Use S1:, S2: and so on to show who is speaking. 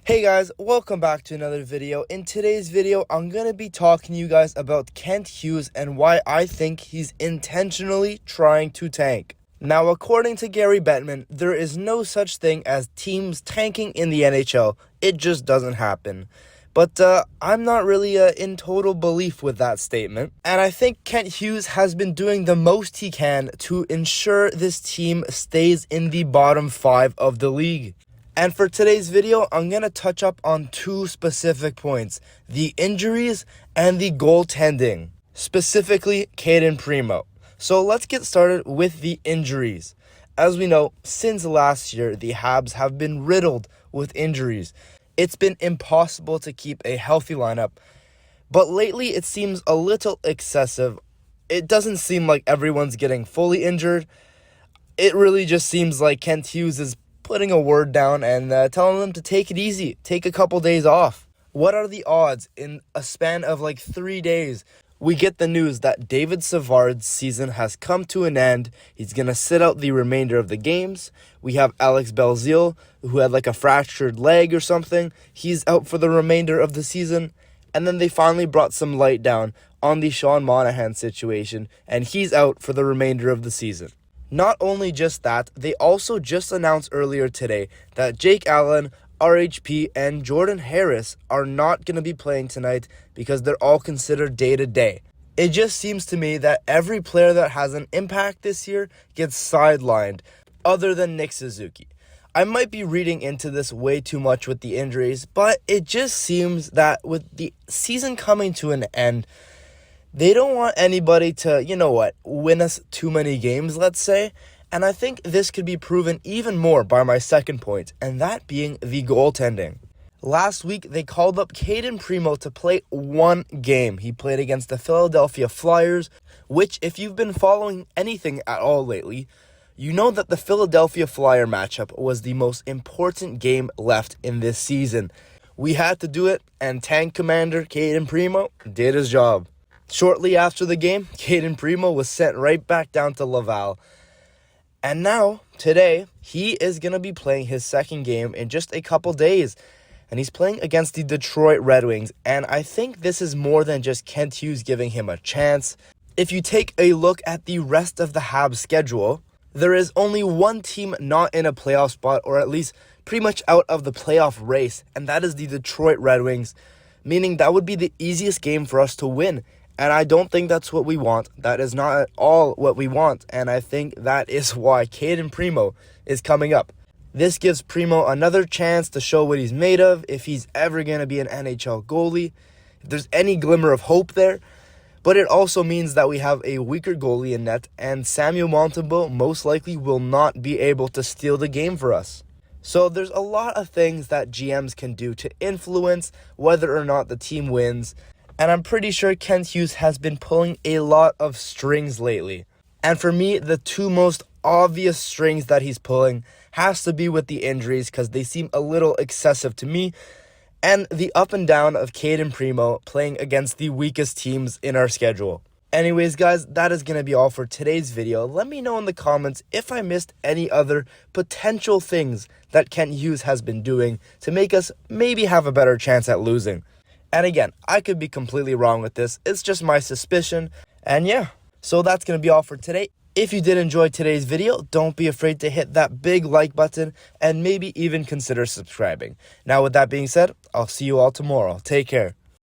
S1: Hey guys, welcome back to another video. In today's video, I'm going to be talking to you guys about Kent Hughes and why I think he's intentionally trying to tank. Now, according to Gary Bettman, there is no such thing as teams tanking in the NHL. It just doesn't happen. But I'm not really in total belief with that statement. And I think Kent Hughes has been doing the most he can to ensure this team stays in the bottom 5 of the league. And for today's video, I'm going to touch up on two specific points, the injuries and the goaltending, specifically Caden Primeau. So let's get started with the injuries. As we know, since last year, the Habs have been riddled with injuries. It's been impossible to keep a healthy lineup, but lately it seems a little excessive. It doesn't seem like everyone's getting fully injured. It really just seems like Kent Hughes is putting a word down and telling them to take it easy, take a couple days off. What are the odds in a span of like 3 days? We get the news that David Savard's season has come to an end. He's going to sit out the remainder of the games. We have Alex Belzile, who had like a fractured leg or something. He's out for the remainder of the season. And then they finally brought some light down on the Sean Monahan situation, and he's out for the remainder of the season. Not only just that, they also just announced earlier today that Jake Allen, RHP, and Jordan Harris are not going to be playing tonight because they're all considered day-to-day. It just seems to me that every player that has an impact this year gets sidelined, other than Nick Suzuki. I might be reading into this way too much with the injuries, but it just seems that with the season coming to an end, they don't want anybody to, win us too many games, let's say. And I think this could be proven even more by my second point, and that being the goaltending. Last week, they called up Caden Primeau to play one game. He played against the Philadelphia Flyers, which, if you've been following anything at all lately, you know that the Philadelphia Flyer matchup was the most important game left in this season. We had to do it, and tank commander Caden Primeau did his job. Shortly after the game, Caden Primeau was sent right back down to Laval. And now, today, he is going to be playing his second game in just a couple days. And he's playing against the Detroit Red Wings. And I think this is more than just Kent Hughes giving him a chance. If you take a look at the rest of the Habs schedule, there is only one team not in a playoff spot, or at least pretty much out of the playoff race. And that is the Detroit Red Wings, meaning that would be the easiest game for us to win. And I don't think that's what we want. That is not at all what we want. And I think that is why Caden Primeau is coming up. This gives Primeau another chance to show what he's made of if he's ever going to be an NHL goalie. If there's any glimmer of hope there. But it also means that we have a weaker goalie in net. And Samuel Montembeault most likely will not be able to steal the game for us. So there's a lot of things that GMs can do to influence whether or not the team wins. And I'm pretty sure Kent Hughes has been pulling a lot of strings lately. And for me, the two most obvious strings that he's pulling has to be with the injuries because they seem a little excessive to me. And the up and down of Caden Primeau playing against the weakest teams in our schedule. Anyways, guys, that is going to be all for today's video. Let me know in the comments if I missed any other potential things that Kent Hughes has been doing to make us maybe have a better chance at losing. And again, I could be completely wrong with this. It's just my suspicion. And yeah, so that's going to be all for today. If you did enjoy today's video, don't be afraid to hit that big like button and maybe even consider subscribing. Now, with that being said, I'll see you all tomorrow. Take care.